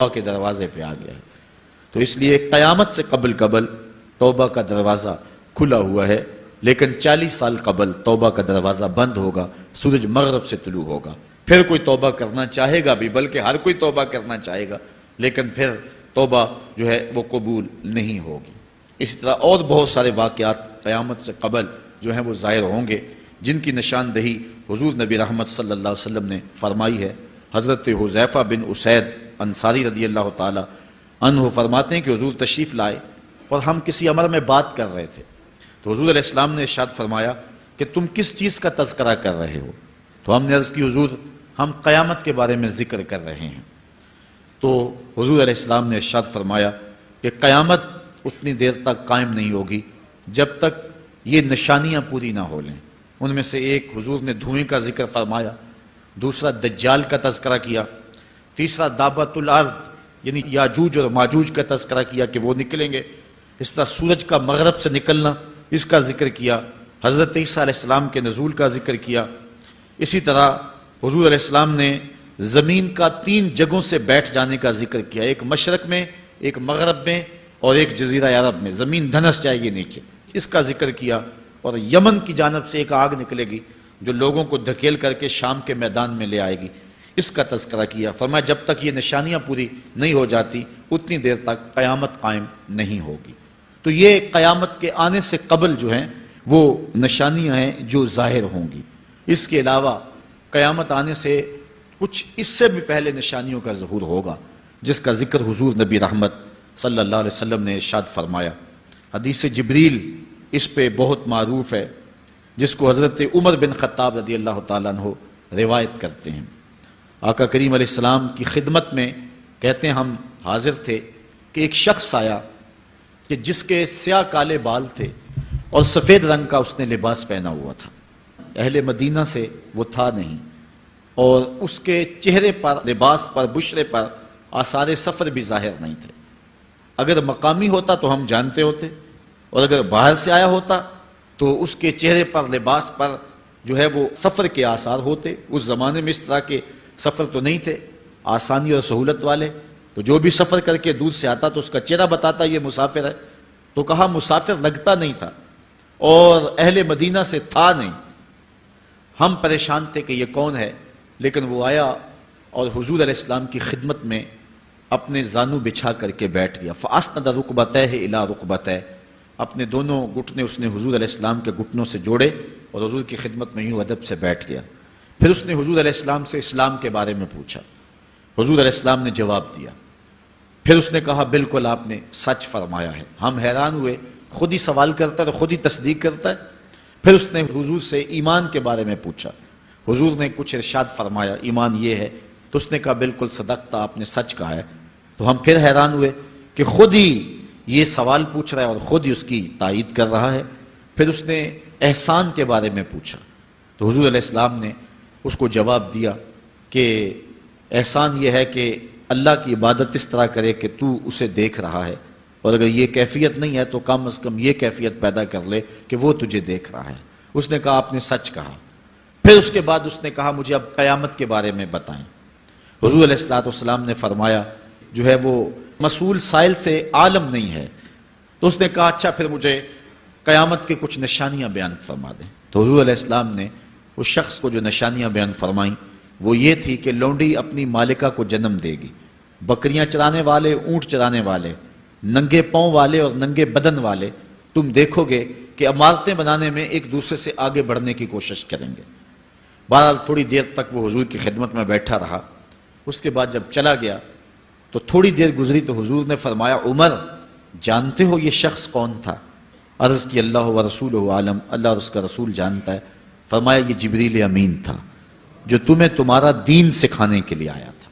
توبہ کے دروازے پہ آ گیا ہے۔ تو اس لیے قیامت سے قبل توبہ کا دروازہ کھلا ہوا ہے، لیکن 40 سال قبل توبہ کا دروازہ بند ہوگا، سورج مغرب سے طلوع ہوگا۔ پھر کوئی توبہ کرنا چاہے گا بھی، بلکہ ہر کوئی توبہ کرنا چاہے گا، لیکن پھر توبہ جو ہے وہ قبول نہیں ہوگی۔ اسی طرح اور بہت سارے واقعات قیامت سے قبل جو ہیں وہ ظاہر ہوں گے، جن کی نشاندہی حضور نبی رحمت صلی اللہ علیہ وسلم نے فرمائی ہے۔ حضرت حذیفہ بن اسید انصاری رضی اللہ تعالی عنہ فرماتے ہیں کہ حضور تشریف لائے اور ہم کسی امر میں بات کر رہے تھے، تو حضور علیہ السلام نے ارشاد فرمایا کہ تم کس چیز کا تذکرہ کر رہے ہو؟ تو ہم نے عرض کی حضور ہم قیامت کے بارے میں ذکر کر رہے ہیں۔ تو حضور علیہ السلام نے ارشاد فرمایا کہ قیامت اتنی دیر تک قائم نہیں ہوگی جب تک یہ نشانیاں پوری نہ ہو لیں۔ ان میں سے ایک حضور نے دھوئیں کا ذکر فرمایا، دوسرا دجال کا تذکرہ کیا، تیسرا دابۃ الارض یعنی یاجوج اور ماجوج کا تذکرہ کیا کہ وہ نکلیں گے، اس طرح سورج کا مغرب سے نکلنا اس کا ذکر کیا، حضرت عیسیٰ علیہ السلام کے نزول کا ذکر کیا۔ اسی طرح حضور علیہ السلام نے زمین کا 3 جگہوں سے بیٹھ جانے کا ذکر کیا، ایک مشرق میں، ایک مغرب میں اور ایک جزیرہ عرب میں، زمین دھنس جائے گی نیچے، اس کا ذکر کیا۔ اور یمن کی جانب سے ایک آگ نکلے گی جو لوگوں کو دھکیل کر کے شام کے میدان میں لے آئے گی، اس کا تذکرہ کیا۔ فرمایا جب تک یہ نشانیاں پوری نہیں ہو جاتی اتنی دیر تک قیامت قائم نہیں ہوگی۔ تو یہ قیامت کے آنے سے قبل جو ہیں وہ نشانیاں ہیں جو ظاہر ہوں گی۔ اس کے علاوہ قیامت آنے سے کچھ اس سے بھی پہلے نشانیوں کا ظہور ہوگا، جس کا ذکر حضور نبی رحمت صلی اللہ علیہ وسلم نے ارشاد فرمایا۔ حدیث جبریل اس پہ بہت معروف ہے، جس کو حضرت عمر بن خطاب رضی اللہ تعالیٰ عنہ روایت کرتے ہیں۔ آقا کریم علیہ السلام کی خدمت میں کہتے ہیں ہم حاضر تھے کہ ایک شخص آیا کہ جس کے سیاہ کالے بال تھے اور سفید رنگ کا اس نے لباس پہنا ہوا تھا، اہل مدینہ سے وہ تھا نہیں، اور اس کے چہرے پر، لباس پر، بشرے پر آثار سفر بھی ظاہر نہیں تھے۔ اگر مقامی ہوتا تو ہم جانتے ہوتے، اور اگر باہر سے آیا ہوتا تو اس کے چہرے پر، لباس پر جو ہے وہ سفر کے آثار ہوتے۔ اس زمانے میں اس طرح کے سفر تو نہیں تھے آسانی اور سہولت والے، تو جو بھی سفر کر کے دور سے آتا تو اس کا چہرہ بتاتا یہ مسافر ہے۔ تو کہا مسافر لگتا نہیں تھا اور اہل مدینہ سے تھا نہیں۔ ہم پریشان تھے کہ یہ کون ہے، لیکن وہ آیا اور حضور علیہ السلام کی خدمت میں اپنے زانو بچھا کر کے بیٹھ گیا۔ فَأَسْنَدَ رُكْبَتَيْهِ إِلَىٰ رُكْبَتَيْهِ، اپنے دونوں گھٹنے اس نے حضور علیہ السلام کے گھٹنوں سے جوڑے اور حضور کی خدمت میں یوں ادب سے بیٹھ گیا۔ پھر اس نے حضور علیہ السلام سے اسلام کے بارے میں پوچھا، حضور علیہ السلام نے جواب دیا۔ پھر اس نے کہا بالکل آپ نے سچ فرمایا ہے۔ ہم حیران ہوئے، خود ہی سوال کرتا ہے اور خود ہی تصدیق کرتا ہے۔ پھر اس نے حضور سے ایمان کے بارے میں پوچھا، حضور نے کچھ ارشاد فرمایا ایمان یہ ہے، تو اس نے کہا بالکل صدقتا، آپ نے سچ کہا ہے۔ تو ہم پھر حیران ہوئے کہ خود ہی یہ سوال پوچھ رہا ہے اور خود ہی اس کی تائید کر رہا ہے۔ پھر اس نے احسان کے بارے میں پوچھا، تو حضور علیہ السلام نے اس کو جواب دیا کہ احسان یہ ہے کہ اللہ کی عبادت اس طرح کرے کہ تو اسے دیکھ رہا ہے، اور اگر یہ کیفیت نہیں ہے تو کم از کم یہ کیفیت پیدا کر لے کہ وہ تجھے دیکھ رہا ہے۔ اس نے کہا آپ نے سچ کہا۔ پھر اس کے بعد اس نے کہا مجھے اب قیامت کے بارے میں بتائیں۔ حضور علیہ السلام نے فرمایا جو ہے وہ مسئول سائل سے عالم نہیں ہے۔ تو اس نے کہا اچھا پھر مجھے قیامت کے کچھ نشانیاں بیان فرما دیں۔ تو حضور علیہ السلام نے اس شخص کو جو نشانیاں بیان فرمائیں وہ یہ تھی کہ لونڈی اپنی مالکہ کو جنم دے گی، بکریاں چرانے والے، اونٹ چرانے والے، ننگے پاؤں والے اور ننگے بدن والے تم دیکھو گے کہ عمارتیں بنانے میں ایک دوسرے سے آگے بڑھنے کی کوشش کریں گے۔ بہرحال تھوڑی دیر تک وہ حضور کی خدمت میں بیٹھا رہا۔ اس کے بعد جب چلا گیا تو تھوڑی دیر گزری تو حضور نے فرمایا عمر جانتے ہو یہ شخص کون تھا؟ عرض کی اللہ و رسولہ عالم، اللہ اور اس کا رسول جانتا ہے۔ فرمایا یہ جبریل امین تھا جو تمہیں تمہارا دین سکھانے کے لیے آیا تھا۔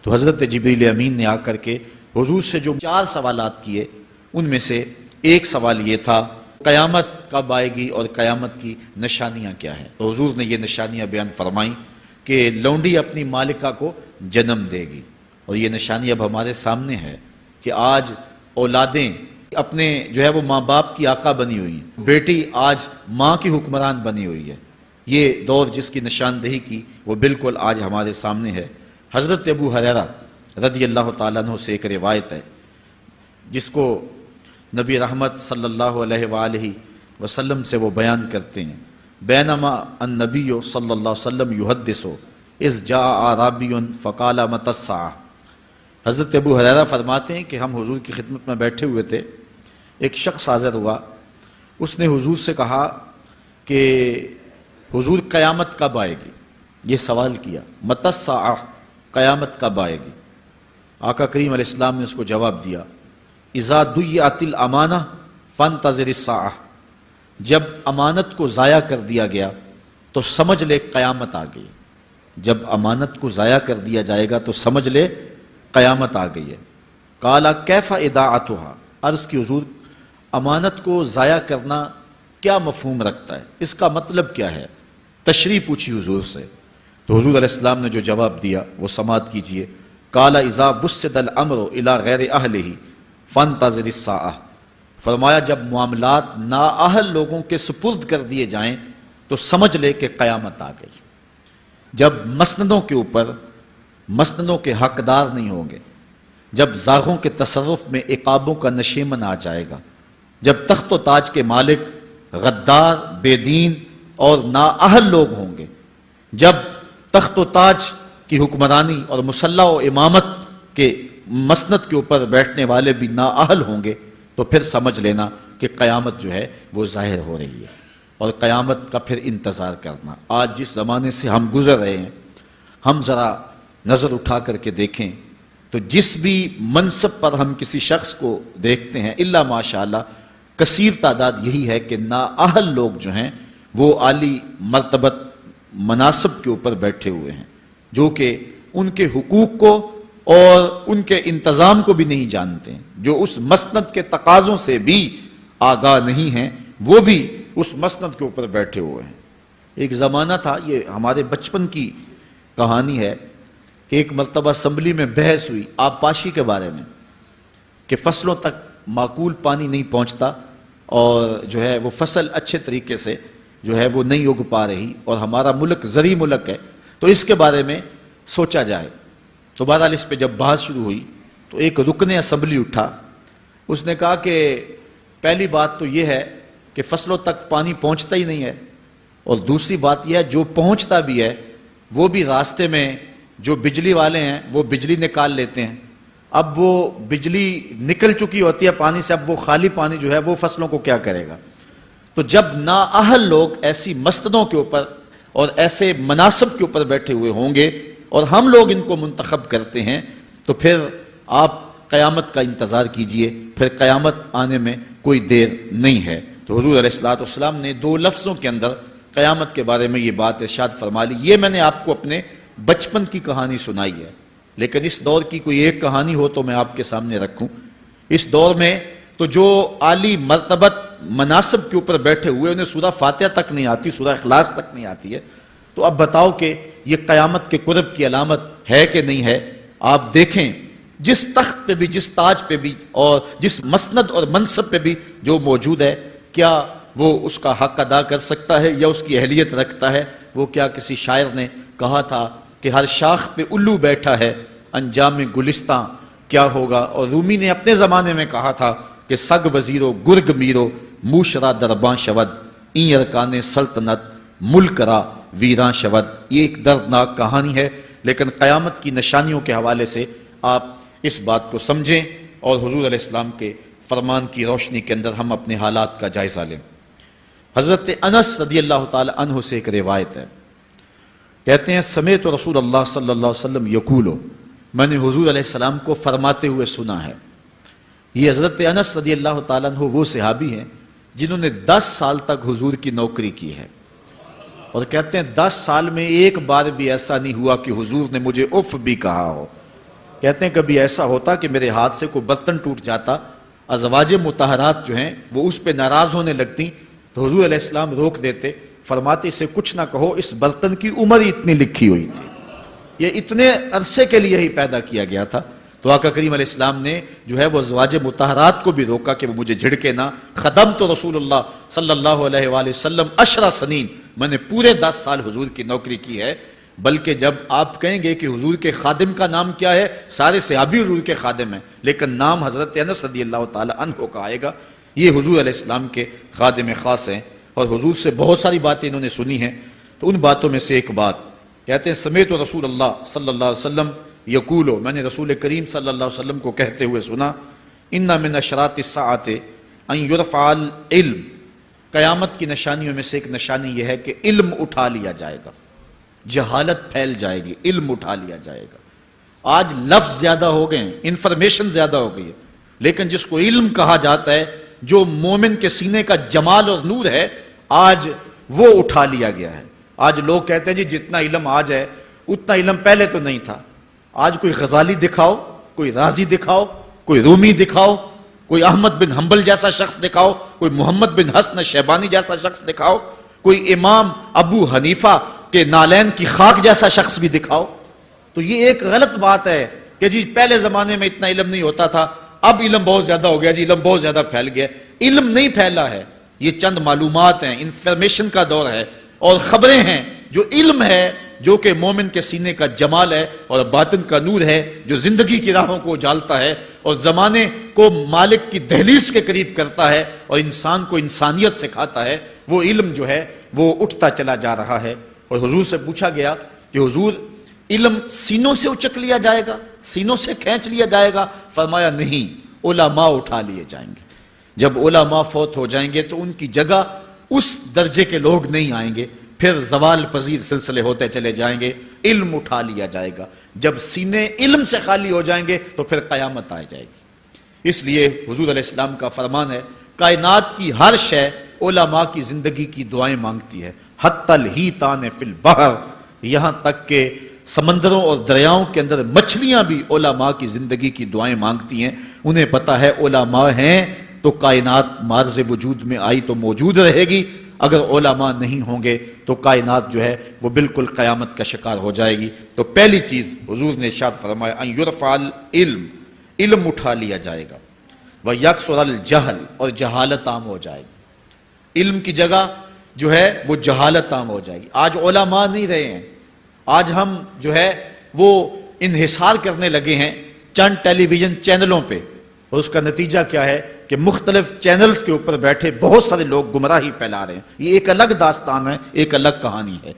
تو حضرت جبریل امین نے آ کر کے حضور سے جو 4 سوالات کیے ان میں سے ایک سوال یہ تھا قیامت کب آئے گی اور قیامت کی نشانیاں کیا ہیں۔ تو حضور نے یہ نشانیاں بیان فرمائیں کہ لونڈی اپنی مالکہ کو جنم دے گی، اور یہ نشانی اب ہمارے سامنے ہے کہ آج اولادیں اپنے جو ہے وہ ماں باپ کی آقا بنی ہوئی ہیں، بیٹی آج ماں کی حکمران بنی ہوئی ہے۔ یہ دور جس کی نشاندہی کی وہ بالکل آج ہمارے سامنے ہے۔ حضرت ابو ہریرہ رضی اللہ تعالیٰ عنہ سے ایک روایت ہے جس کو نبی رحمت صلی اللہ علیہ وآلہ وسلم سے وہ بیان کرتے ہیں، بینما النبی صلی اللہ علیہ وسلم یحدث اذ جاء اعرابی فقال متی الساعہ۔ حضرت ابو ہریرہ فرماتے ہیں کہ ہم حضور کی خدمت میں بیٹھے ہوئے تھے، ایک شخص حاضر ہوا، اس نے حضور سے کہا کہ حضور قیامت کب آئے گی؟ یہ سوال کیا، متی الساعہ، قیامت کب آئے گی؟ آقا کریم علیہ السلام نے اس کو جواب دیا، اذا ضیعت الامانہ فانتظر الساعہ، جب امانت کو ضائع کر دیا گیا تو سمجھ لے قیامت آ گئی۔ جب امانت کو ضائع کر دیا جائے گا تو سمجھ لے قیامت آ گئی ہے۔ قال کیف اضاعتها، عرض کی حضور امانت کو ضائع کرنا کیا مفہوم رکھتا ہے، اس کا مطلب کیا ہے؟ تشریح پوچھی حضور سے، تو حضور علیہ السلام نے جو جواب دیا وہ سماعت کیجئے۔ قال اذا وسد الامر الى غیر اہلہ فانتظر الساعہ، فرمایا جب معاملات نااہل لوگوں کے سپرد کر دیے جائیں تو سمجھ لے کہ قیامت آ گئی۔ جب مسندوں کے اوپر مسندوں کے حقدار نہیں ہوں گے، جب زاغوں کے تصرف میں عقابوں کا نشیمن آ جائے گا، جب تخت و تاج کے مالک غدار، بے دین اور نااہل لوگ ہوں گے، جب تخت و تاج کی حکمرانی اور مسلح و امامت کے مسند کے اوپر بیٹھنے والے بھی نااہل ہوں گے، تو پھر سمجھ لینا کہ قیامت جو ہے وہ ظاہر ہو رہی ہے، اور قیامت کا پھر انتظار کرنا۔ آج جس زمانے سے ہم گزر رہے ہیں، ہم ذرا نظر اٹھا کر کے دیکھیں تو جس بھی منصب پر ہم کسی شخص کو دیکھتے ہیں، الا ماشاءاللہ کثیر تعداد یہی ہے کہ نااہل لوگ جو ہیں وہ عالی مرتبت مناصب کے اوپر بیٹھے ہوئے ہیں، جو کہ ان کے حقوق کو اور ان کے انتظام کو بھی نہیں جانتے ہیں، جو اس مسند کے تقاضوں سے بھی آگاہ نہیں ہیں، وہ بھی اس مسند کے اوپر بیٹھے ہوئے ہیں۔ ایک زمانہ تھا، یہ ہمارے بچپن کی کہانی ہے، کہ ایک مرتبہ اسمبلی میں بحث ہوئی آبپاشی کے بارے میں، کہ فصلوں تک معقول پانی نہیں پہنچتا اور جو ہے وہ فصل اچھے طریقے سے جو ہے وہ نہیں اگ پا رہی، اور ہمارا ملک زرعی ملک ہے، تو اس کے بارے میں سوچا جائے۔ تو بہرحال اس پہ جب بحث شروع ہوئی تو ایک رکن اسمبلی اٹھا، اس نے کہا کہ پہلی بات تو یہ ہے کہ فصلوں تک پانی پہنچتا ہی نہیں ہے، اور دوسری بات یہ ہے جو پہنچتا بھی ہے وہ بھی راستے میں جو بجلی والے ہیں وہ بجلی نکال لیتے ہیں، اب وہ بجلی نکل چکی ہوتی ہے پانی سے، اب وہ خالی پانی جو ہے وہ فصلوں کو کیا کرے گا؟ تو جب نااہل لوگ ایسی مسندوں کے اوپر اور ایسے مناصب کے اوپر بیٹھے ہوئے ہوں گے اور ہم لوگ ان کو منتخب کرتے ہیں، تو پھر آپ قیامت کا انتظار کیجئے، پھر قیامت آنے میں کوئی دیر نہیں ہے۔ تو حضور علیہ الصلوۃ والسلام نے 2 لفظوں کے اندر قیامت کے بارے میں یہ بات ارشاد فرما لی۔ یہ میں نے آپ کو اپنے بچپن کی کہانی سنائی ہے، لیکن اس دور کی کوئی ایک کہانی ہو تو میں آپ کے سامنے رکھوں۔ اس دور میں تو جو عالی مرتبت مناصب کے اوپر بیٹھے ہوئے انہیں سورہ فاتحہ تک نہیں آتی، سورہ اخلاص تک نہیں آتی ہے، تو اب بتاؤ کہ یہ قیامت کے قرب کی علامت ہے کہ نہیں ہے؟ آپ دیکھیں جس تخت پہ بھی، جس تاج پہ بھی اور جس مسند اور منصب پہ بھی جو موجود ہے، کیا وہ اس کا حق ادا کر سکتا ہے یا اس کی اہلیت رکھتا ہے؟ وہ کیا کسی شاعر نے کہا تھا کہ ہر شاخ پہ الو بیٹھا ہے، انجام گلستاں کیا ہوگا؟ اور رومی نے اپنے زمانے میں کہا تھا کہ سگ وزیرو گرگ میرو موشرا درباں شود این ارکان سلطنت ملک را ویراں شود۔ یہ ایک دردناک کہانی ہے، لیکن قیامت کی نشانیوں کے حوالے سے آپ اس بات کو سمجھیں اور حضور علیہ السلام کے فرمان کی روشنی کے اندر ہم اپنے حالات کا جائزہ لیں۔ حضرت انس رضی اللہ تعالی عنہ سے ایک روایت ہے، کہتے ہیں سمعت رسول اللہ صلی اللہ علیہ وسلم یقول، میں نے حضور علیہ السلام کو فرماتے ہوئے سنا ہے۔ یہ حضرت انس رضی اللہ تعالیٰ عنہ وہ صحابی ہیں جنہوں نے 10 سال تک حضور کی نوکری کی ہے، اور کہتے ہیں 10 سال میں ایک بار بھی ایسا نہیں ہوا کہ حضور نے مجھے اف بھی کہا ہو۔ کہتے ہیں کبھی ایسا ہوتا کہ میرے ہاتھ سے کوئی برتن ٹوٹ جاتا، ازواج مطہرات جو ہیں وہ اس پہ ناراض ہونے لگتی، تو حضور علیہ السلام روک دیتے، فرماتے اسے کچھ نہ کہو، اس برتن کی عمر ہی اتنی لکھی ہوئی تھی، یہ اتنے عرصے کے لیے ہی پیدا کیا گیا تھا۔ تو آقا کریم علیہ السلام نے جو ہے وہ ازواج مطہرات کو بھی روکا کہ وہ مجھے جھڑکے نہ۔ خدمت رسول اللہ صلی اللہ علیہ وآلہ وسلم 10 سنین، میں نے پورے 10 سال حضور کی نوکری کی ہے، بلکہ جب آپ کہیں گے کہ حضور کے خادم کا نام کیا ہے، سارے صحابی حضور کے خادم ہیں، لیکن نام حضرت انس رضی اللہ تعالی عنہ کا آئے گا، یہ حضور علیہ السلام کے خادم خاص ہیں، اور حضور سے بہت ساری باتیں انہوں نے سنی ہیں۔ تو ان باتوں میں سے ایک بات کہتے ہیں، سمیت رسول اللہ صلی اللہ علیہ وسلم یقولو، میں نے رسول کریم صلی اللہ علیہ وسلم کو کہتے ہوئے سنا، ان من اشراط الساعۃ ان یرفع العلم، قیامت کی نشانیوں میں سے ایک نشانی یہ ہے کہ علم اٹھا لیا جائے گا، جہالت پھیل جائے گی، علم اٹھا لیا جائے گا۔ آج لفظ زیادہ ہو گئے ہیں، انفارمیشن زیادہ ہو گئی ہے، لیکن جس کو علم کہا جاتا ہے، جو مومن کے سینے کا جمال اور نور ہے، آج وہ اٹھا لیا گیا ہے۔ آج لوگ کہتے ہیں جی جتنا علم آج ہے اتنا علم پہلے تو نہیں تھا۔ آج کوئی غزالی دکھاؤ، کوئی رازی دکھاؤ، کوئی رومی دکھاؤ، کوئی احمد بن حنبل جیسا شخص دکھاؤ، کوئی محمد بن حسن شیبانی جیسا شخص دکھاؤ، کوئی امام ابو حنیفہ کہ نالین کی خاک جیسا شخص بھی دکھاؤ، تو یہ ایک غلط بات ہے کہ جی پہلے زمانے میں اتنا علم نہیں ہوتا تھا، اب علم بہت زیادہ ہو گیا، جی علم بہت زیادہ پھیل گیا۔ علم نہیں پھیلا ہے، یہ چند معلومات ہیں، انفارمیشن کا دور ہے، اور خبریں ہیں۔ جو علم ہے، جو کہ مومن کے سینے کا جمال ہے اور باطن کا نور ہے، جو زندگی کی راہوں کو اجالتا ہے اور زمانے کو مالک کی دہلیز کے قریب کرتا ہے اور انسان کو انسانیت سکھاتا ہے، وہ علم جو ہے وہ اٹھتا چلا جا رہا ہے۔ اور حضور سے پوچھا گیا کہ حضور علم سینوں سے اچک لیا جائے گا، سینوں سے کھینچ لیا جائے گا؟ فرمایا نہیں، علماء اٹھا لیے جائیں گے۔ جب علماء فوت ہو جائیں گے تو ان کی جگہ اس درجے کے لوگ نہیں آئیں گے، پھر زوال پذیر سلسلے ہوتے چلے جائیں گے، علم اٹھا لیا جائے گا۔ جب سینے علم سے خالی ہو جائیں گے تو پھر قیامت آ جائے گی۔ اس لیے حضور علیہ السلام کا فرمان ہے، کائنات کی ہر شے علماء کی زندگی کی دعائیں مانگتی ہے، حتی الحیتان فی البحر، یہاں تک کہ سمندروں اور دریاؤں کے اندر مچھلیاں بھی علماء کی زندگی کی دعائیں مانگتی ہیں۔ انہیں پتا ہے علماء ہیں تو کائنات معرض وجود میں آئی تو موجود رہے گی، اگر علماء نہیں ہوں گے تو کائنات جو ہے وہ بالکل قیامت کا شکار ہو جائے گی۔ تو پہلی چیز حضور نے ارشاد فرمایا، ان یرفع العلم، علم اٹھا لیا جائے گا، ویکثر الجہل، اور جہالت عام ہو جائے گی۔ علم کی جگہ جو ہے وہ جہالت عام ہو جائے گی۔ آج علماء نہیں رہے ہیں، آج ہم جو ہے وہ انحصار کرنے لگے ہیں چند ٹیلی ویژن چینلوں پہ، اور اس کا نتیجہ کیا ہے کہ مختلف چینلز کے اوپر بیٹھے بہت سارے لوگ گمراہی پھیلا رہے ہیں۔ یہ ایک الگ داستان ہے، ایک الگ کہانی ہے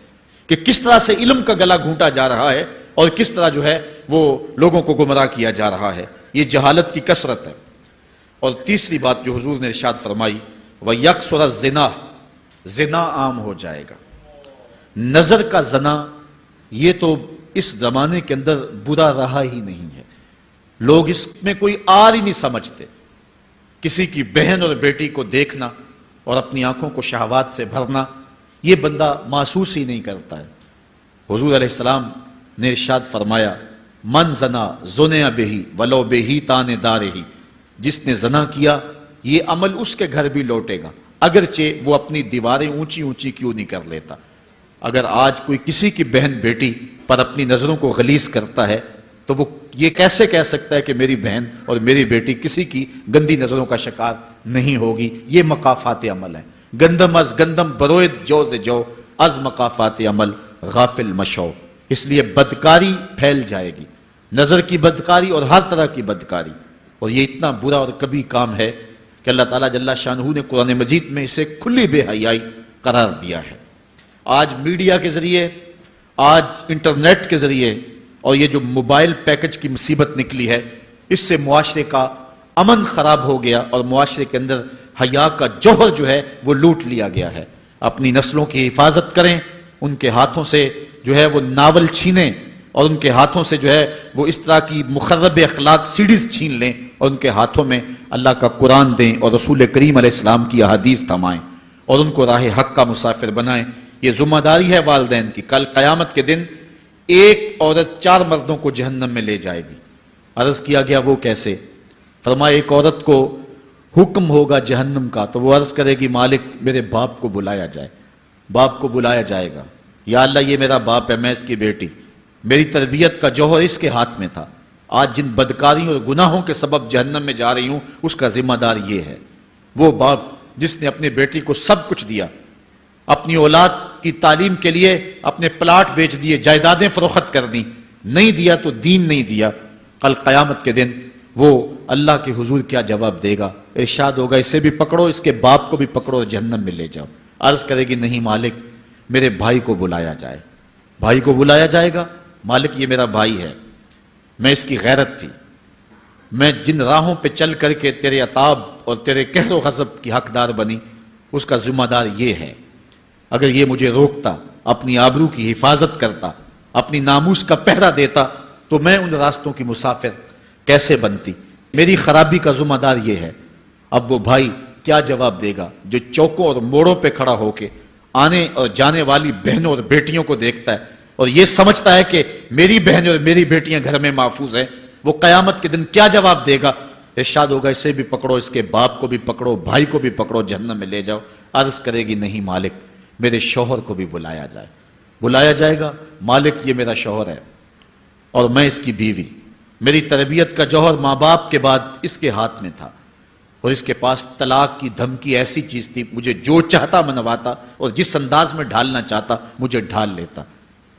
کہ کس طرح سے علم کا گلا گھونٹا جا رہا ہے اور کس طرح جو ہے وہ لوگوں کو گمراہ کیا جا رہا ہے۔ یہ جہالت کی کثرت ہے۔ اور تیسری بات جو حضور نے ارشاد فرمائی، وَيَكْثُرَ الزِّنَا، زنا عام ہو جائے گا۔ نظر کا زنا یہ تو اس زمانے کے اندر برا رہا ہی نہیں ہے، لوگ اس میں کوئی آر ہی نہیں سمجھتے۔ کسی کی بہن اور بیٹی کو دیکھنا اور اپنی آنکھوں کو شہوات سے بھرنا، یہ بندہ محسوس ہی نہیں کرتا ہے۔ حضور علیہ السلام نے ارشاد فرمایا، من زنا زنیا بہی ولو بہی تان دارہی، جس نے زنا کیا یہ عمل اس کے گھر بھی لوٹے گا، اگرچہ وہ اپنی دیواریں اونچی اونچی کیوں نہیں کر لیتا۔ اگر آج کوئی کسی کی بہن بیٹی پر اپنی نظروں کو غلیظ کرتا ہے تو وہ یہ کیسے کہہ سکتا ہے کہ میری بہن اور میری بیٹی کسی کی گندی نظروں کا شکار نہیں ہوگی؟ یہ مقافات عمل ہیں۔ گندم از گندم بروید جو سے جو، از مقافات عمل غافل مشو۔ اس لیے بدکاری پھیل جائے گی، نظر کی بدکاری اور ہر طرح کی بدکاری، اور یہ اتنا برا اور کبھی کام ہے کہ اللہ تعالیٰ جل شانہ نے قرآن مجید میں اسے کھلی بے حیائی قرار دیا ہے۔ آج میڈیا کے ذریعے، آج انٹرنیٹ کے ذریعے، اور یہ جو موبائل پیکج کی مصیبت نکلی ہے، اس سے معاشرے کا امن خراب ہو گیا اور معاشرے کے اندر حیا کا جوہر جو ہے وہ لوٹ لیا گیا ہے۔ اپنی نسلوں کی حفاظت کریں، ان کے ہاتھوں سے جو ہے وہ ناول چھینیں، اور ان کے ہاتھوں سے جو ہے وہ اس طرح کی مخرب اخلاق سیڈیز چھین لیں، اور ان کے ہاتھوں میں اللہ کا قرآن دیں اور رسول کریم علیہ السلام کی احادیث تھمائیں اور ان کو راہ حق کا مسافر بنائیں۔ یہ ذمہ داری ہے والدین کی۔ کل قیامت کے دن ایک عورت 4 مردوں کو جہنم میں لے جائے گی۔ عرض کیا گیا وہ کیسے؟ فرمایا ایک عورت کو حکم ہوگا جہنم کا تو وہ عرض کرے گی مالک میرے باپ کو بلایا جائے۔ باپ کو بلایا جائے گا، یا اللہ یہ میرا باپ ہے، میں اس کی بیٹی، میری تربیت کا جوہر اس کے ہاتھ میں تھا، آج جن بدکاریوں اور گناہوں کے سبب جہنم میں جا رہی ہوں اس کا ذمہ دار یہ ہے۔ وہ باپ جس نے اپنے بیٹی کو سب کچھ دیا، اپنی اولاد کی تعلیم کے لیے اپنے پلاٹ بیچ دیے، جائیدادیں فروخت کر دی، نہیں دیا تو دین نہیں دیا، کل قیامت کے دن وہ اللہ کے حضور کیا جواب دے گا؟ ارشاد ہوگا اسے بھی پکڑو، اس کے باپ کو بھی پکڑو اور جہنم میں لے جاؤ۔ عرض کرے گی نہیں مالک، میرے بھائی کو بلایا جائے۔ بھائی کو بلایا جائے گا، مالک یہ میرا بھائی ہے، میں اس کی غیرت تھی، میں جن راہوں پہ چل کر کے تیرے عتاب اور تیرے قہر و غضب کی حقدار بنی، اس کا ذمہ دار یہ ہے، اگر یہ مجھے روکتا، اپنی آبرو کی حفاظت کرتا، اپنی ناموس کا پہرا دیتا، تو میں ان راستوں کی مسافر کیسے بنتی؟ میری خرابی کا ذمہ دار یہ ہے۔ اب وہ بھائی کیا جواب دے گا جو چوکوں اور موڑوں پہ کھڑا ہو کے آنے اور جانے والی بہنوں اور بیٹیوں کو دیکھتا ہے اور یہ سمجھتا ہے کہ میری بہنیں اور میری بیٹیاں گھر میں محفوظ ہیں؟ وہ قیامت کے دن کیا جواب دے گا؟ ارشاد ہوگا اسے بھی پکڑو، اس کے باپ کو بھی پکڑو، بھائی کو بھی پکڑو، جہنم میں لے جاؤ۔ عرض کرے گی نہیں مالک، میرے شوہر کو بھی بلایا جائے۔ بلایا جائے گا، مالک یہ میرا شوہر ہے اور میں اس کی بیوی، میری تربیت کا جوہر ماں باپ کے بعد اس کے ہاتھ میں تھا، اور اس کے پاس طلاق کی دھمکی ایسی چیز تھی، مجھے جو چاہتا منواتا اور جس انداز میں ڈھالنا چاہتا مجھے ڈھال لیتا،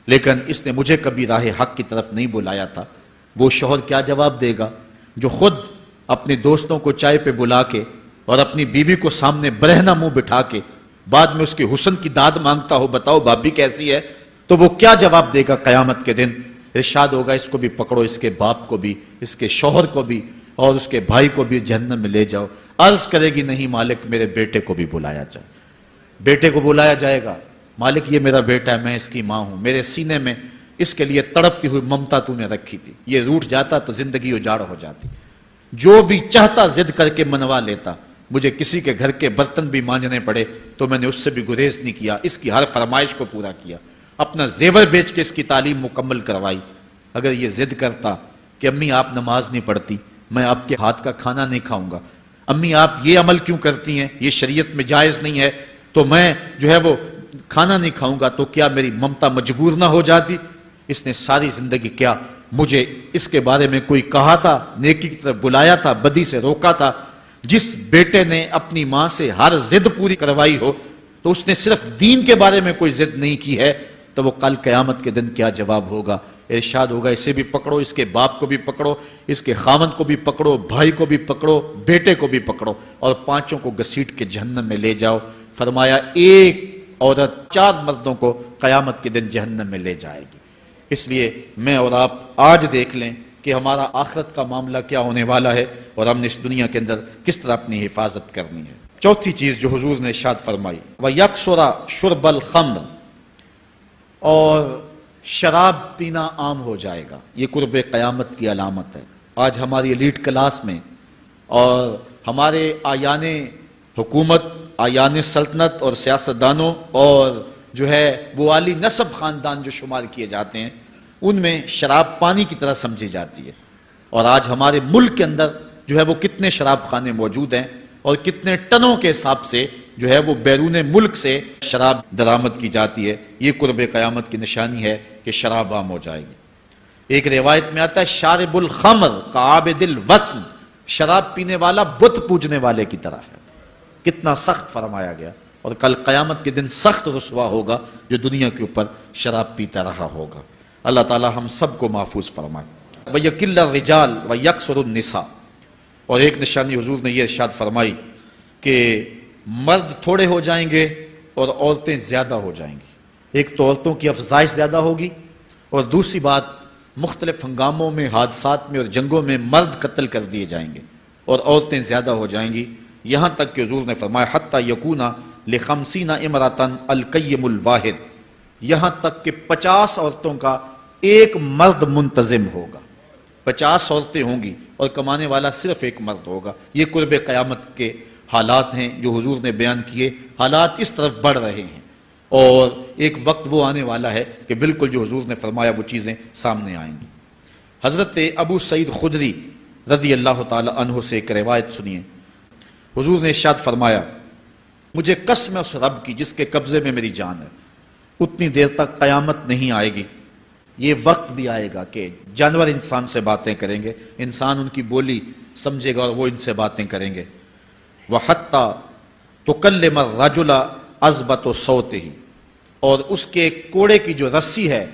لیکن اس نے مجھے کبھی راہ حق کی طرف نہیں بلایا تھا۔ وہ شوہر کیا جواب دے گا جو خود اپنے دوستوں کو چائے پہ بلا کے اور اپنی بیوی کو سامنے برہنہ منہ بٹھا کے بعد میں اس کے حسن کی داد مانگتا ہو، بتاؤ بھابی کیسی ہے؟ تو وہ کیا جواب دے گا قیامت کے دن؟ ارشاد ہوگا اس کو بھی پکڑو، اس کے باپ کو بھی، اس کے شوہر کو بھی اور اس کے بھائی کو بھی جہنم میں لے جاؤ۔ عرض کرے گی نہیں مالک، میرے بیٹے کو بھی بلایا جائے۔ بیٹے کو بلایا جائے گا، مالک یہ میرا بیٹا ہے، میں اس کی ماں ہوں، میرے سینے میں اس کے لیے تڑپتی ہوئی ممتا تو نے رکھی تھی، یہ روٹ جاتا تو زندگی اجاڑ ہو جاتی، جو بھی چاہتا ضد کر کے منوا لیتا، مجھے کسی کے گھر کے برتن بھی مانجنے پڑے تو میں نے اس سے بھی گریز نہیں کیا، اس کی ہر فرمائش کو پورا کیا، اپنا زیور بیچ کے اس کی تعلیم مکمل کروائی۔ اگر یہ ضد کرتا کہ امی آپ نماز نہیں پڑھتی، میں آپ کے ہاتھ کا کھانا نہیں کھاؤں گا، امی آپ یہ عمل کیوں کرتی ہیں، یہ شریعت میں جائز نہیں ہے، تو میں جو ہے وہ کھانا نہیں کھاؤں گا، تو کیا میری ممتا مجبور نہ ہو جاتی؟ اس نے ساری زندگی کیا مجھے اس کے بارے میں کوئی کہا تھا، نیکی کی طرف بلایا تھا، بدی سے روکا تھا؟ جس بیٹے نے اپنی ماں سے ہر ضد پوری کروائی ہو تو اس نے صرف دین کے بارے میں کوئی ضد نہیں کی ہے، تو وہ کل قیامت کے دن کیا جواب ہوگا؟ ارشاد ہوگا اسے بھی پکڑو، اس کے باپ کو بھی پکڑو، اس کے خاوند کو بھی پکڑو، بھائی کو بھی پکڑو، بیٹے کو بھی پکڑو، اور پانچوں کو گھسیٹ کے جہنم میں لے جاؤ۔ فرمایا ایک عورت 4 مردوں کو قیامت کے دن جہنم میں لے جائے گی۔ اس لیے میں اور آپ آج دیکھ لیں کہ ہمارا آخرت کا معاملہ کیا ہونے والا ہے اور ہم نے اس دنیا کے اندر کس طرح اپنی حفاظت کرنی ہے۔ چوتھی چیز جو حضور نے ارشاد فرمائی، وَيَكْثُرَ شُرْبَ الْخَمْرِ، اور شراب پینا عام ہو جائے گا۔ یہ قرب قیامت کی علامت ہے۔ آج ہماری ایلیٹ کلاس میں اور ہمارے آیان حکومت، آیان سلطنت اور سیاستدانوں اور جو ہے وہ عالی نسب خاندان جو شمار کیے جاتے ہیں، ان میں شراب پانی کی طرح سمجھی جاتی ہے، اور آج ہمارے ملک کے اندر جو ہے وہ کتنے شراب خانے موجود ہیں اور کتنے ٹنوں کے حساب سے جو ہے وہ بیرون ملک سے شراب درآمد کی جاتی ہے۔ یہ قرب قیامت کی نشانی ہے کہ شراب عام ہو جائے گی۔ ایک روایت میں آتا ہے شارب الخمر کعابد الوثن، شراب پینے والا بت پوجنے والے کی طرح ہے۔ کتنا سخت فرمایا گیا، اور کل قیامت کے دن سخت رسوا ہوگا جو دنیا کے اوپر شراب پیتا رہا ہوگا۔ اللہ تعالی ہم سب کو محفوظ فرمائے۔ وَيَقِلَّ الرِّجَالُ وَيَكْثُرُ النِّسَاءُ، اور ایک نشانی حضور نے یہ ارشاد فرمائی کہ مرد تھوڑے ہو جائیں گے اور عورتیں زیادہ ہو جائیں گی۔ ایک تو عورتوں کی افزائش زیادہ ہوگی، اور دوسری بات مختلف ہنگاموں میں، حادثات میں اور جنگوں میں مرد قتل کر دیے جائیں گے اور عورتیں زیادہ ہو جائیں گی، یہاں تک کہ حضور نے فرمایا حتی یکون ل50 امرأۃ القیم الواحد، یہاں تک کہ 50 عورتوں کا ایک مرد منتظم ہوگا۔ 50 عورتیں ہوں گی اور کمانے والا صرف ایک مرد ہوگا۔ یہ قرب قیامت کے حالات ہیں جو حضور نے بیان کیے۔ حالات اس طرف بڑھ رہے ہیں، اور ایک وقت وہ آنے والا ہے کہ بالکل جو حضور نے فرمایا وہ چیزیں سامنے آئیں گی۔ حضرت ابو سعید خدری رضی اللہ تعالی عنہ سے ایک روایت سنیے۔ حضور نے ارشاد فرمایا مجھے قسم ہے اس رب کی جس کے قبضے میں میری جان ہے، اتنی دیر تک قیامت نہیں آئے گی، یہ وقت بھی آئے گا کہ جانور انسان سے باتیں کریں گے، انسان ان کی بولی سمجھے گا اور وہ ان سے باتیں کریں گے۔ وَحَتَّى تُكَلِّمَ الرَّجُلَ عَذْبَةُ صَوْتِهِ، اور اس کے کوڑے کی جو رسی ہے،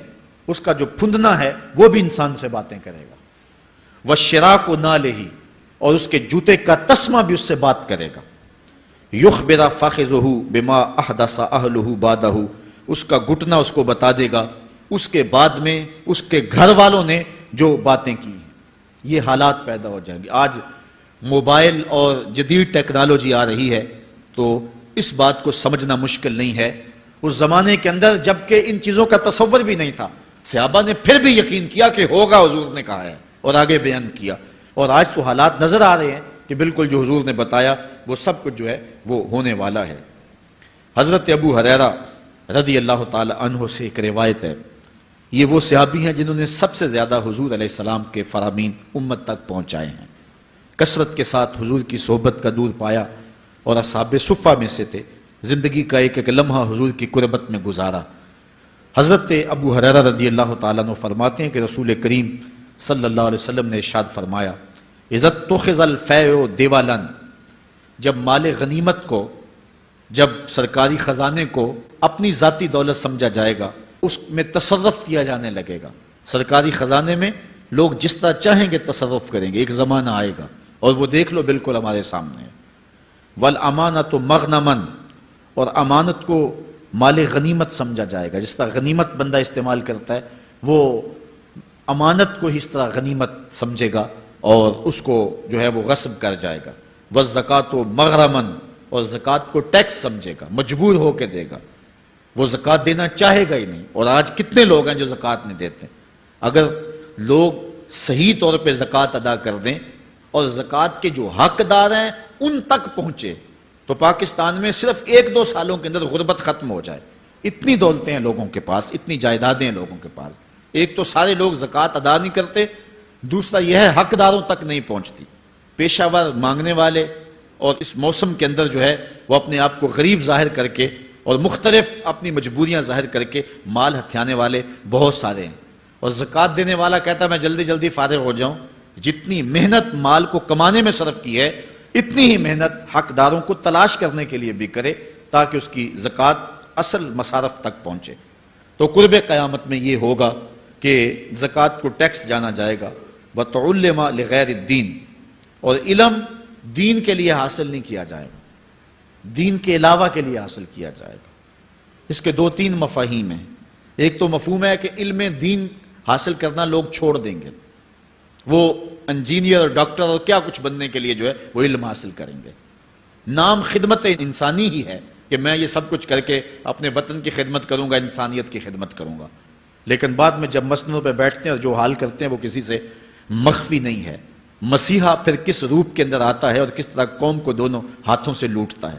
اس کا جو پھندنا ہے، وہ بھی انسان سے باتیں کرے گا۔ وَالشِّرَاكُ نَالِهِ، اور اس کے جوتے کا تسمہ بھی اس سے بات کرے گا۔ يُخْبِرَ فَخِذُهُ بِمَا أَحْدَثَ أَهْلُهُ بَعْدَهُ، اس کا گھٹنا اس کو بتا دے گا اس کے بعد میں اس کے گھر والوں نے جو باتیں کی ہیں۔ یہ حالات پیدا ہو جائیں گے۔ آج موبائل اور جدید ٹیکنالوجی آ رہی ہے تو اس بات کو سمجھنا مشکل نہیں ہے۔ اس زمانے کے اندر جبکہ ان چیزوں کا تصور بھی نہیں تھا، صحابہ نے پھر بھی یقین کیا کہ ہوگا، حضور نے کہا ہے، اور آگے بیان کیا۔ اور آج تو حالات نظر آ رہے ہیں کہ بالکل جو حضور نے بتایا وہ سب کچھ جو ہے وہ ہونے والا ہے۔ حضرت ابو ہریرہ رضی اللہ تعالی عنہ سے ایک روایت ہے، یہ وہ صحابی ہیں جنہوں نے سب سے زیادہ حضور علیہ السلام کے فرامین امت تک پہنچائے ہیں، کثرت کے ساتھ حضور کی صحبت کا دور پایا اور اصحاب صفہ میں سے تھے، زندگی کا ایک ایک لمحہ حضور کی قربت میں گزارا۔ حضرت ابو ہریرہ رضی اللہ تعالیٰ عنہ فرماتے ہیں کہ رسول کریم صلی اللہ علیہ وسلم نے ارشاد فرمایا، اذا اتخذ الفیء دیوالا، جب مال غنیمت کو، جب سرکاری خزانے کو اپنی ذاتی دولت سمجھا جائے گا، اس میں تصرف کیا جانے لگے گا، سرکاری خزانے میں لوگ جس طرح چاہیں گے تصرف کریں گے، ایک زمانہ آئے گا اور وہ دیکھ لو بالکل ہمارے سامنے ہے۔ والامانۃ مغنما، اور امانت کو مال غنیمت سمجھا جائے گا، جس طرح غنیمت بندہ استعمال کرتا ہے وہ امانت کو اس طرح غنیمت سمجھے گا اور اس کو جو ہے وہ غصب کر جائے گا۔ والزکوٰۃ مغرما، اور زکوٰۃ کو ٹیکس سمجھے گا، مجبور ہو کے دے گا، وہ زکوٰۃ دینا چاہے گا ہی نہیں۔ اور آج کتنے لوگ ہیں جو زکوٰۃ نہیں دیتے؟ اگر لوگ صحیح طور پہ زکوٰۃ ادا کر دیں اور زکوٰۃ کے جو حقدار ہیں ان تک پہنچے تو پاکستان میں صرف 1-2 سالوں کے اندر غربت ختم ہو جائے۔ اتنی دولتیں ہیں لوگوں کے پاس، اتنی جائیدادیں ہیں لوگوں کے پاس، ایک تو سارے لوگ زکوٰۃ ادا نہیں کرتے، دوسرا یہ ہے حقداروں تک نہیں پہنچتی۔ پیشہ ور مانگنے والے اور اس موسم کے اندر جو ہے وہ اپنے آپ کو غریب ظاہر کر کے اور مختلف اپنی مجبوریاں ظاہر کر کے مال ہتھیانے والے بہت سارے ہیں، اور زکوٰۃ دینے والا کہتا ہے میں جلدی جلدی فارغ ہو جاؤں۔ جتنی محنت مال کو کمانے میں صرف کی ہے، اتنی ہی محنت حقداروں کو تلاش کرنے کے لیے بھی کرے تاکہ اس کی زکوٰۃ اصل مصارف تک پہنچے۔ تو قرب قیامت میں یہ ہوگا کہ زکوٰۃ کو ٹیکس جانا جائے گا۔ وَتُعُلِّمَ لِغَيْرِ الدِّينِ، اور علم دین کے لیے حاصل نہیں کیا جائے گا، دین کے علاوہ کے لیے حاصل کیا جائے گا۔ اس کے 2-3 مفاہیم ہیں۔ ایک تو مفہوم ہے کہ علم دین حاصل کرنا لوگ چھوڑ دیں گے، وہ انجینئر اور ڈاکٹر اور کیا کچھ بننے کے لیے جو ہے وہ علم حاصل کریں گے۔ نام خدمت انسانی ہی ہے کہ میں یہ سب کچھ کر کے اپنے وطن کی خدمت کروں گا، انسانیت کی خدمت کروں گا، لیکن بعد میں جب مسندوں پہ بیٹھتے ہیں اور جو حال کرتے ہیں وہ کسی سے مخفی نہیں ہے۔ مسیحا پھر کس روپ کے اندر آتا ہے اور کس طرح قوم کو دونوں ہاتھوں سے لوٹتا ہے،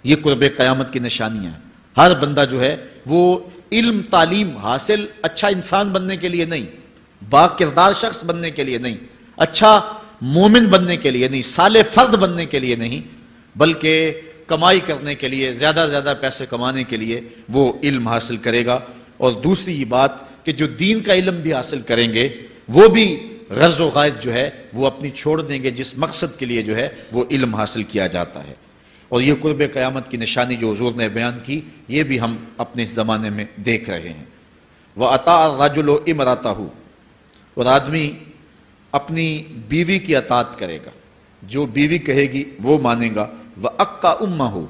یہ قرب قیامت کی نشانیاں ہیں۔ ہر بندہ جو ہے وہ علم تعلیم حاصل اچھا انسان بننے کے لیے نہیں، با کردار شخص بننے کے لیے نہیں، اچھا مومن بننے کے لیے نہیں، صالح فرد بننے کے لیے نہیں، بلکہ کمائی کرنے کے لیے، زیادہ سے زیادہ پیسے کمانے کے لیے وہ علم حاصل کرے گا۔ اور دوسری یہ بات کہ جو دین کا علم بھی حاصل کریں گے وہ بھی غرض و غائد جو ہے وہ اپنی چھوڑ دیں گے جس مقصد کے لیے جو ہے وہ علم حاصل کیا جاتا ہے۔ اور یہ قرب قیامت کی نشانی جو حضور نے بیان کی یہ بھی ہم اپنے زمانے میں دیکھ رہے ہیں۔ وَأَطَاعَ الرَّجُلُ امْرَأَتَهُ، اور آدمی اپنی بیوی کی اطاعت کرے گا، جو بیوی کہے گی وہ مانے گا۔ وَأَقَّ أُمَّهُ،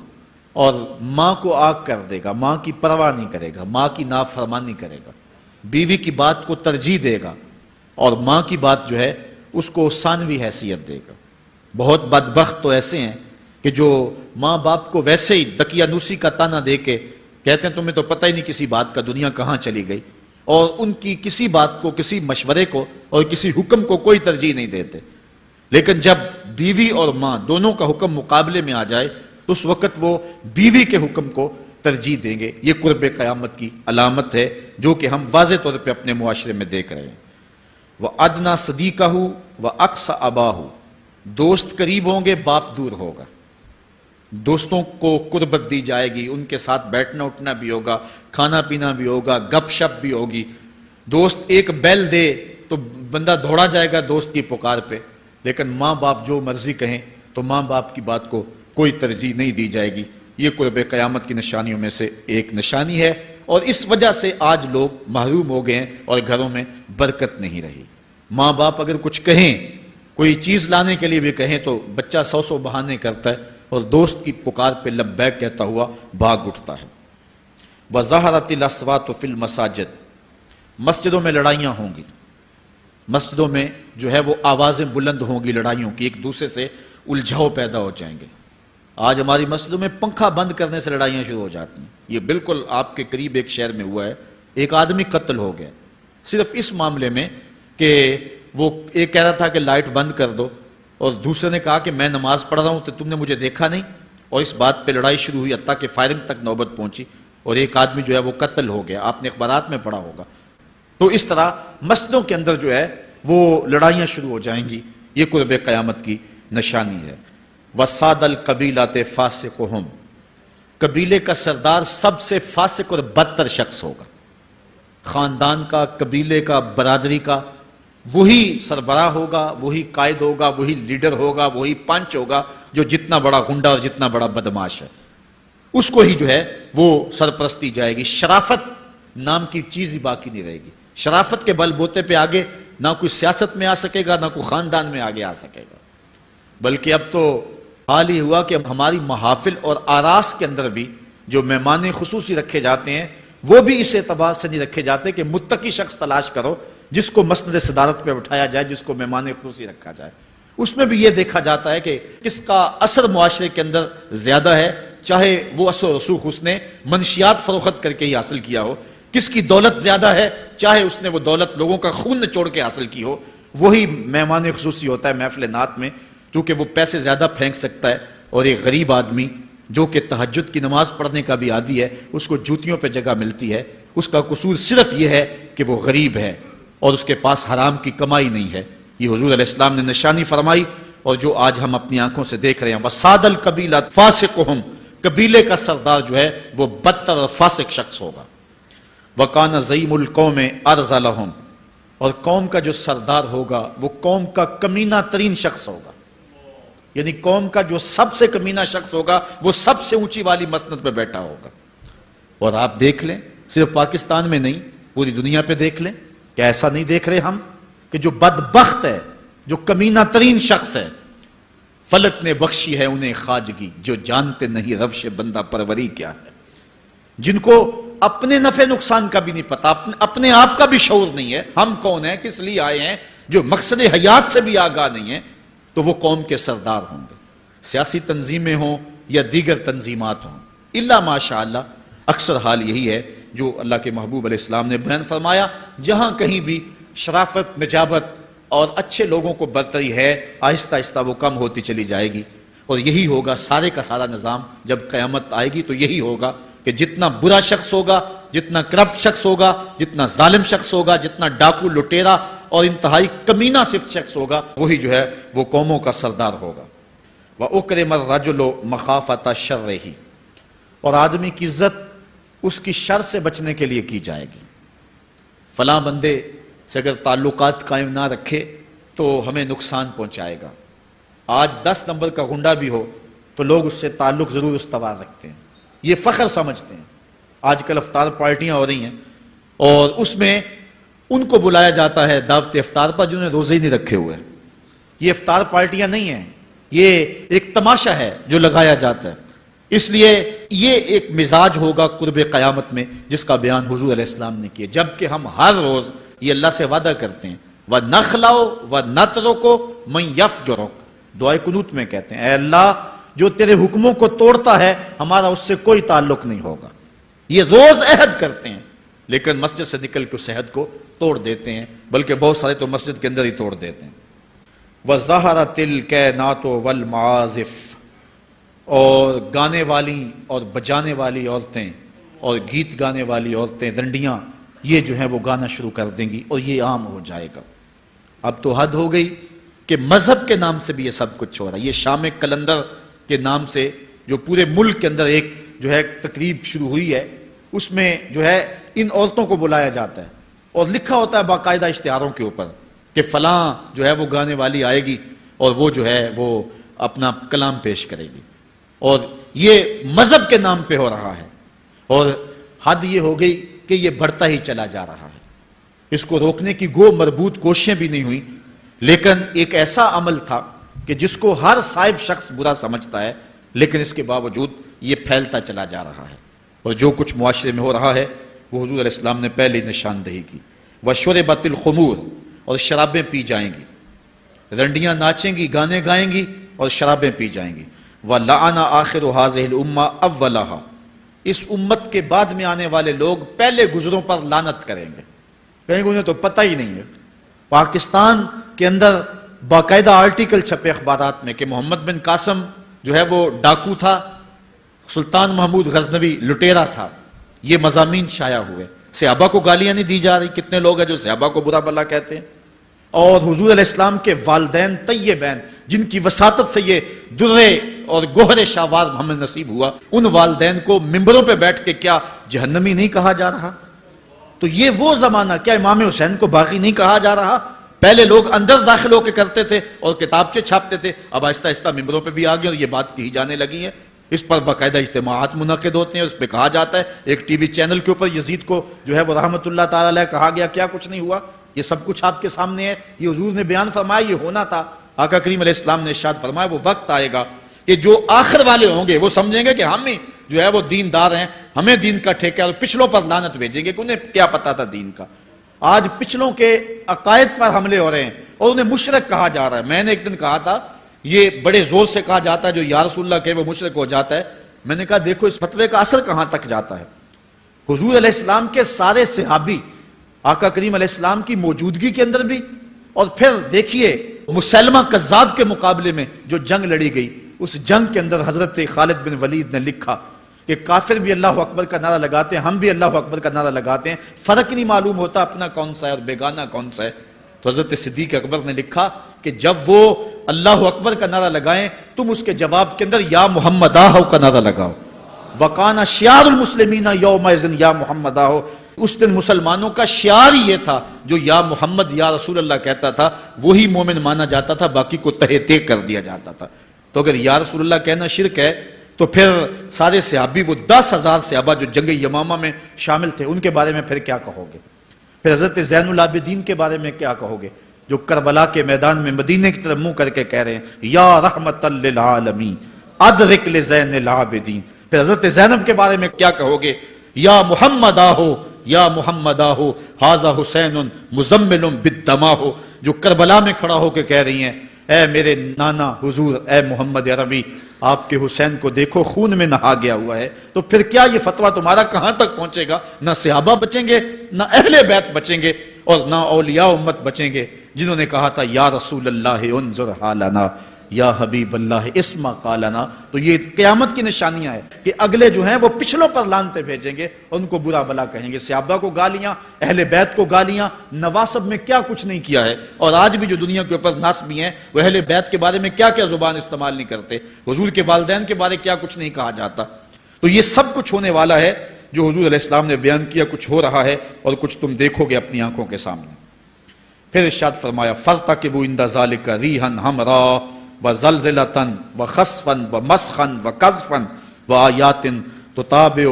اور ماں کو آگ کر دے گا، ماں کی پرواہ نہیں کرے گا، ماں کی نافرمانی کرے گا، بیوی کی بات کو ترجیح دے گا اور ماں کی بات جو ہے اس کو ثانوی حیثیت دے گا۔ بہت بدبخت تو ایسے ہیں کہ جو ماں باپ کو ویسے ہی دقیانوسی کا تانا دے کے کہتے ہیں تمہیں تو پتہ ہی نہیں کسی بات کا دنیا کہاں چلی گئی، اور ان کی کسی بات کو، کسی مشورے کو اور کسی حکم کو کوئی ترجیح نہیں دیتے۔ لیکن جب بیوی اور ماں دونوں کا حکم مقابلے میں آ جائے تو اس وقت وہ بیوی کے حکم کو ترجیح دیں گے۔ یہ قرب قیامت کی علامت ہے جو کہ ہم واضح طور پہ اپنے معاشرے میں دیکھ رہے ہیں۔ وَأَدْنَى صَدِيقَهُ وَأَقْصَى أَبَاهُ، دوست قریب ہوں گے، باپ دور ہوگا۔ دوستوں کو قربت دی جائے گی، ان کے ساتھ بیٹھنا اٹھنا بھی ہوگا، کھانا پینا بھی ہوگا، گپ شپ بھی ہوگی۔ دوست ایک بیل دے تو بندہ دوڑا جائے گا دوست کی پکار پہ، لیکن ماں باپ جو مرضی کہیں تو ماں باپ کی بات کو کوئی ترجیح نہیں دی جائے گی۔ یہ قرب قیامت کی نشانیوں میں سے ایک نشانی ہے، اور اس وجہ سے آج لوگ محروم ہو گئے ہیں اور گھروں میں برکت نہیں رہی۔ ماں باپ اگر کچھ کہیں، کوئی چیز لانے کے لیے بھی کہیں تو بچہ 100 بہانے کرتا ہے اور دوست کی پکار پہ لبیک کہتا ہوا بھاگ اٹھتا ہے۔ وَظَهَرَتِ الْأَصْوَاتُ فِي الْمَسَاجِدِ، مسجدوں میں لڑائیاں ہوں گی، مسجدوں میں جو ہے وہ آوازیں بلند ہوں گی لڑائیوں کی، ایک دوسرے سے الجھاؤ پیدا ہو جائیں گے۔ آج ہماری مسجدوں میں پنکھا بند کرنے سے لڑائیاں شروع ہو جاتی ہیں۔ یہ بالکل آپ کے قریب ایک شہر میں ہوا ہے، ایک آدمی قتل ہو گیا صرف اس معاملے میں کہ وہ ایک کہہ رہا تھا کہ لائٹ بند کر دو، اور دوسرے نے کہا کہ میں نماز پڑھ رہا ہوں تو تم نے مجھے دیکھا نہیں، اور اس بات پہ لڑائی شروع ہوئی، حتیٰ کہ فائرنگ تک نوبت پہنچی اور ایک آدمی جو ہے وہ قتل ہو گیا۔ آپ نے اخبارات میں پڑھا ہوگا۔ تو اس طرح مسجدوں کے اندر جو ہے وہ لڑائیاں شروع ہو جائیں گی، یہ قرب قیامت کی نشانی ہے۔ وَسَادَ الْقَبِيلَةِ فَاسِقُهُمْ، قبیلے کا سردار سب سے فاسق اور بدتر شخص ہوگا، خاندان کا، قبیلے کا، برادری کا، وہی سربراہ ہوگا، وہی قائد ہوگا، وہی لیڈر ہوگا، وہی پنچ ہوگا جو جتنا بڑا غنڈا اور جتنا بڑا بدماش ہے اس کو ہی جو ہے وہ سرپرستی جائے گی۔ شرافت نام کی چیز ہی باقی نہیں رہے گی۔ شرافت کے بل بوتے پہ آگے نہ کوئی سیاست میں آ سکے گا، نہ کوئی خاندان میں آگے آ سکے گا، بلکہ اب تو حال ہی ہوا کہ ہماری محافل اور آراس کے اندر بھی جو مہمان خصوصی رکھے جاتے ہیں وہ بھی اس اعتبار سے نہیں رکھے جاتے کہ متقی شخص تلاش کرو جس کو مسند صدارت پہ بٹھایا جائے، جس کو مہمان خصوصی رکھا جائے۔ اس میں بھی یہ دیکھا جاتا ہے کہ کس کا اثر معاشرے کے اندر زیادہ ہے، چاہے وہ اثر و رسوخ اس نے منشیات فروخت کر کے ہی حاصل کیا ہو، کس کی دولت زیادہ ہے، چاہے اس نے وہ دولت لوگوں کا خون نچوڑ کے حاصل کی ہو، وہی مہمان خصوصی ہوتا ہے محفل نعت میں، کیونکہ وہ پیسے زیادہ پھینک سکتا ہے، اور ایک غریب آدمی جو کہ تہجد کی نماز پڑھنے کا بھی عادی ہے اس کو جوتیوں پہ جگہ ملتی ہے، اس کا قصور صرف یہ ہے کہ وہ غریب ہے اور اس کے پاس حرام کی کمائی نہیں ہے۔ یہ حضور علیہ السلام نے نشانی فرمائی اور جو آج ہم اپنی آنکھوں سے دیکھ رہے ہیں۔ وَسَادَ الْقَبِيلَةِ فَاسِقُهُمْ، قبیلے کا سردار جو ہے وہ بدتر اور فاسق شخص ہوگا۔ وَكَانَ زَعِيمُ الْقَوْمِ أَرْذَلَهُمْ، اور قوم کا جو سردار ہوگا وہ قوم کا کمینہ ترین شخص ہوگا، یعنی قوم کا جو سب سے کمینہ شخص ہوگا وہ سب سے اونچی والی مسند پہ بیٹھا ہوگا۔ اور آپ دیکھ لیں، صرف پاکستان میں نہیں پوری دنیا پہ دیکھ لیں، کیا ایسا نہیں دیکھ رہے ہم کہ جو بدبخت ہے، جو کمینہ ترین شخص ہے، فلک نے بخشی ہے انہیں خواجگی، جو جانتے نہیں روش بندہ پروری کیا ہے، جن کو اپنے نفع نقصان کا بھی نہیں پتا، اپنے آپ کا بھی شعور نہیں ہے، ہم کون ہیں، کس لیے آئے ہیں، جو مقصد حیات سے بھی آگاہ نہیں ہے، تو وہ قوم کے سردار ہوں گے، سیاسی تنظیمیں ہوں یا دیگر تنظیمات ہوں، الا ماشاء اللہ اکثر حال یہی ہے جو اللہ کے محبوب علیہ السلام نے بیان فرمایا، جہاں کہیں بھی شرافت، نجابت اور اچھے لوگوں کو برتری ہے، آہستہ آہستہ وہ کم ہوتی چلی جائے گی، اور یہی ہوگا سارے کا سارا نظام جب قیامت آئے گی، تو یہی ہوگا کہ جتنا برا شخص ہوگا، جتنا کرپٹ شخص ہوگا، جتنا ظالم شخص ہوگا، جتنا ڈاکو لٹیرا اور انتہائی کمینہ صفت شخص ہوگا، وہی جو ہے وہ قوموں کا سردار ہوگا۔ وَأُكْرِمَ الرَّجُلُ مَخَافَةَ شَرِّهِ، اور آدمی کی عزت اس کی شر سے بچنے کے لیے کی جائے گی۔ فلاں بندے سے اگر تعلقات قائم نہ رکھے تو ہمیں نقصان پہنچائے گا۔ آج 10 نمبر کا غنڈا بھی ہو تو لوگ اس سے تعلق ضرور استوار رکھتے ہیں، یہ فخر سمجھتے ہیں۔ آج کل افطار پارٹیاں ہو رہی ہیں اور اس میں ان کو بلایا جاتا ہے دعوت افطار پر جنہوں نے روزے ہی نہیں رکھے ہوئے۔ یہ افطار پارٹیاں نہیں ہیں، یہ ایک تماشا ہے جو لگایا جاتا ہے۔ اس لیے یہ ایک مزاج ہوگا قرب قیامت میں جس کا بیان حضور علیہ السلام نے کیا، جبکہ ہم ہر روز یہ اللہ سے وعدہ کرتے ہیں وَنَخْلَوْ وَنَتْرُكُ مَنْ يَفْجُرُكَ، دعائے قنوت میں کہتے ہیں اے اللہ جو تیرے حکموں کو توڑتا ہے ہمارا اس سے کوئی تعلق نہیں ہوگا۔ یہ روز عہد کرتے ہیں لیکن مسجد سے نکل کے اس عہد کو توڑ دیتے ہیں، بلکہ بہت سارے تو مسجد کے اندر ہی توڑ دیتے ہیں۔ وَظَهَرَتِ الْكَيْنَاتُ وَالْمَعَازِفُ، اور گانے والی اور بجانے والی عورتیں اور گیت گانے والی عورتیں، رنڈیاں، یہ جو ہیں وہ گانا شروع کر دیں گی اور یہ عام ہو جائے گا۔ اب تو حد ہو گئی کہ مذہب کے نام سے بھی یہ سب کچھ ہو رہا ہے۔ یہ شام کلندر کے نام سے جو پورے ملک کے اندر ایک جو ہے تقریب شروع ہوئی ہے، اس میں جو ہے ان عورتوں کو بلایا جاتا ہے اور لکھا ہوتا ہے باقاعدہ اشتہاروں کے اوپر کہ فلاں جو ہے وہ گانے والی آئے گی اور وہ جو ہے وہ اپنا کلام پیش کرے گی، اور یہ مذہب کے نام پہ ہو رہا ہے۔ اور حد یہ ہو گئی کہ یہ بڑھتا ہی چلا جا رہا ہے. اس کو روکنے کی گو مربوط کوششیں بھی نہیں ہوئی، لیکن ایک ایسا عمل تھا کہ جس کو ہر صاحب شخص برا سمجھتا ہے، لیکن اس کے باوجود یہ پھیلتا چلا جا رہا ہے. اور جو کچھ معاشرے میں ہو رہا ہے وہ حضور علیہ السلام نے پہلے نشاندہی کی. وَشُرِبَتِ الْخُمُورُ، اور شرابیں پی جائیں گی، رنڈیاں ناچیں گی، گانے گائیں گی اور شرابیں پی جائیں گی. وَلَعَنَ آخِرُ هَذِهِ الْأُمَّةِ أَوَّلَهَا، اس امت کے بعد میں آنے والے لوگ پہلے گزروں پر لعنت کریں گے. کہیں گے انہیں تو پتہ ہی نہیں ہے. پاکستان کے اندر باقاعدہ آرٹیکل چھپے اخبارات میں کہ محمد بن قاسم جو ہے وہ ڈاکو تھا، سلطان محمود غزنوی لٹیرا تھا. یہ مضامین شائع ہوئے. صحابہ کو گالیاں نہیں دی جا رہی. کتنے لوگ ہیں جو صحابہ کو برا بھلا کہتے ہیں. اور حضور علیہ السلام کے والدین طیبین جن کی وساطت سے یہ درے اور گوہر شاہوار ہمیں نصیب ہوا، ان والدین کو ممبروں پہ بیٹھ کے کیا جہنمی نہیں کہا جا رہا؟ تو یہ وہ زمانہ، کیا امام حسین کو باغی نہیں کہا جا رہا؟ پہلے لوگ اندر داخل ہو کے کرتے تھے اور کتابچے چھاپتے تھے، اب آہستہ آہستہ ممبروں پہ بھی آ گئے اور یہ بات کہی جانے لگی ہے. اس پر باقاعدہ اجتماعات منعقد ہوتے ہیں، اس پہ کہا جاتا ہے. ایک ٹی وی چینل کے اوپر یزید کو جو ہے وہ رحمت اللہ تعالی علیہ کہا گیا، کیا کچھ نہیں ہوا. یہ سب کچھ آپ کے سامنے ہے. یہ حضور نے بیان فرمایا، یہ ہونا تھا. آقا کریم علیہ السلام نے ارشاد فرمایا وہ وقت آئے گا کہ جو آخر والے ہوں گے وہ سمجھیں گے کہ ہم ہی جو ہے وہ دیندار ہیں، ہمیں دین کا ٹھیکہ، اور پچھلوں پر لعنت بھیجیں گے کہ انہیں کیا پتا تھا دین کا. آج پچھلوں کے عقائد پر حملے ہو رہے ہیں اور انہیں مشرک کہا جا رہا ہے. میں نے ایک دن کہا تھا یہ بڑے زور سے کہا جاتا ہے جو یا رسول اللہ کہے وہ مشرک ہو جاتا ہے. میں نے کہا دیکھو اس فتوے کا اثر کہاں تک جاتا ہے. حضور علیہ السلام کے سارے صحابی آقا کریم علیہ السلام کی موجودگی کے اندر بھی، اور پھر دیکھیے مسلمہ کذاب کے مقابلے میں جو جنگ لڑی گئی، اس جنگ کے اندر حضرت خالد بن ولید نے لکھا کہ کافر بھی اللہ اکبر کا نعرہ لگاتے ہیں، ہم بھی اللہ اکبر کا نعرہ لگاتے ہیں، فرق نہیں معلوم ہوتا اپنا کون سا ہے اور بیگانہ کون سا ہے. تو حضرت صدیق اکبر نے لکھا کہ جب وہ اللہ اکبر کا نعرہ لگائیں تم اس کے جواب کے اندر یا محمد آہو کا نعرہ لگاؤ. وَقَانَ شِعَارُ الْمُسْلِمِينَ يَوْمَئِذٍ یا محمد آہو. اس دن مسلمانوں کا شعار ہی یہ تھا، جو یا محمد یا رسول اللہ کہتا تھا وہی مومن مانا جاتا تھا، باقی کو تہہ تیگ کر دیا جاتا تھا. تو اگر یا رسول اللہ کہنا شرک ہے تو پھر سارے صحابی، وہ 10,000 صحابہ جو جنگ یمامہ میں شامل تھے، ان کے بارے میں پھر کیا کہو گے؟ پھر حضرت زین العابدین کے بارے میں کیا کہو گے جو کربلا کے میدان میں مدینے کی طرف منہ کر کے کہہ رہے ہیں یا رحمت للعالمین ادرک لزین العابدین. پھر حضرت زینب کے بارے میں کیا کہو گے؟ یا محمد آہو یا محمد آہو ھذا حسین مزمل بالدماء ہو، جو کربلا میں کھڑا ہو کے کہہ رہی ہیں اے میرے نانا حضور، اے محمد عربی، آپ کے حسین کو دیکھو خون میں نہا گیا ہوا ہے. تو پھر کیا یہ فتویٰ تمہارا کہاں تک پہنچے گا؟ نہ صحابہ بچیں گے، نہ اہل بیت بچیں گے، اور نہ اولیاء امت بچیں گے جنہوں نے کہا تھا یا رسول اللہ انظر حالنا یا حبیب اللہ اسمع قالنا. تو یہ قیامت کی نشانیاں ہیں کہ اگلے جو ہیں وہ پچھلوں پر لعنتیں بھیجیں گے، ان کو برا بلا کہیں گے. صحابہ کو گالیاں، اہل بیت کو گالیاں، نواسب میں کیا کچھ نہیں کیا ہے. اور آج بھی جو دنیا کے اوپر ناسبی ہیں وہ اہل بیت کے بارے میں کیا کیا زبان استعمال نہیں کرتے، حضور کے والدین کے بارے کیا کچھ نہیں کہا جاتا. تو یہ سب کچھ ہونے والا ہے جو حضور علیہ السلام نے بیان کیا، کچھ ہو رہا ہے اور کچھ تم دیکھو گے اپنی آنکھوں کے سامنے. پھر ارشاد فرمایا فَارْتَقِبُوا عِنْدَ ذَلِكَ رِيحًا حَمْرَاءَ وَزَلْزَلَةً وَخَسْفًا وَمَسْخًا وَقَذْفًا وَآيَاتٍ تُتَابِعُ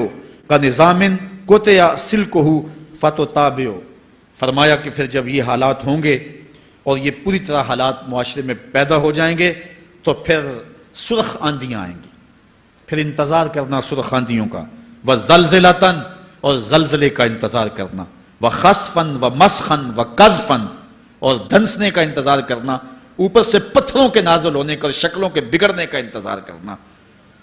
كَنِظَامٍ قُطِعَ سِلْكُهُ فَتُتَابِعُ. فرمایا کہ پھر جب یہ حالات ہوں گے اور یہ پوری طرح حالات معاشرے میں پیدا ہو جائیں گے تو پھر سرخ آندیاں آئیں گی. پھر انتظار کرنا سرخ آندیوں کا. وَزَلْزَلَةً اور زلزلے کا انتظار کرنا. وَخَسْفًا وَمَسْخًا وَقَذْفًا اور دھنسنے کا انتظار کرنا، اوپر سے پتھروں کے نازل ہونے کا اور شکلوں کے بگڑنے کا انتظار کرنا.